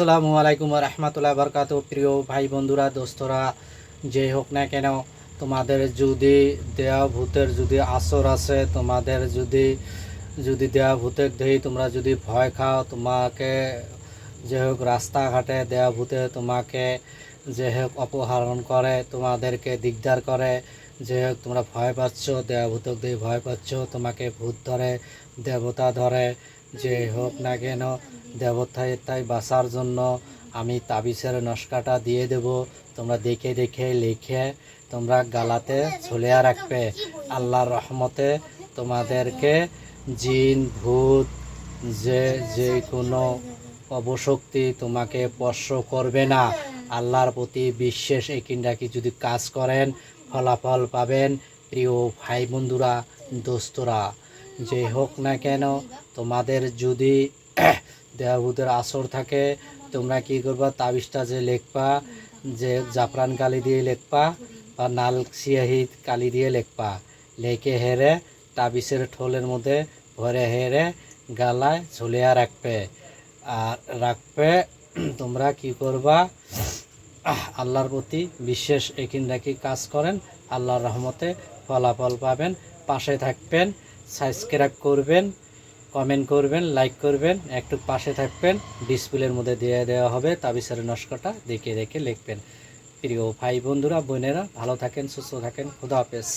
আসসালামু আলাইকুম রহমতুল্লাহ বরকাত। প্রিয় ভাই বন্ধুরা দোস্তরা যে হোক না কেন, তোমাদের যদি দেয়া ভূতের যদি আসর আছে, তোমাদের যদি দেয়া ভূতের দেহি তোমরা যদি ভয় খাও, তোমাকে যে হোক রাস্তাঘাটে দেয়া ভূতে তোমাকে যে হোক অপহরণ করে, তোমাদেরকে দিগদার করে, যে হোক তোমরা ভয় পাচ্ছ, দেয়া ভূতক দিয়ে ভয় পাচ্ছ, তোমাকে ভূত ধরে, দেবতা ধরে, যে হোক না কেন দেবতায় তাই বাঁচার জন্য আমি তাবিজের নস্কাটা দিয়ে দেব। তোমরা দেখে দেখে লিখে তোমরা গালাতে ঝুলিয়ে রাখবে। আল্লাহর রহমতে তোমাদেরকে জিন ভূত যে কোনো অবশক্তি তোমাকে স্পর্শ করবে না। আল্লাহর প্রতি বিশ্বাস একিনটাকি যদি কাজ করেন ফলাফল পাবেন। প্রিয় ভাই বন্ধুরা দোস্তরা যে হোক না কেন, তোমাদের যদি দেহভূতের আসর থাকে, তোমরা কি করবা, তাবিজটা যে লিখবা, যে জাফরান কালি দিয়ে লিখবা বা নাল সিয়াহি কালি দিয়ে লিখবা, লেখে হেরে তাবিজের ঠোলের মধ্যে ভরে হেরে গালায় ঝুলিয়ে রাখবে। আর রাখবে তোমরা কি করবা, আল্লাহর প্রতি বিশ্বাস একিন রাখি কাজ করেন, আল্লাহর রহমতে ফলাফল পাবেন। পাশে থাকবেন, সাবস্ক্রাইব করবেন, কমেন্ট করবেন, লাইক করবেন, একটু পাশে থাকবেন। ডিসপ্লের মধ্যে দিয়ে দেওয়া হবে তাবিজের নস্কাটা, দেখে দেখে লিখবেন। প্রিয় ভাই বন্ধুরা বোনেরা ভালো থাকেন, সুস্থ থাকেন, খুদা হাফেজ।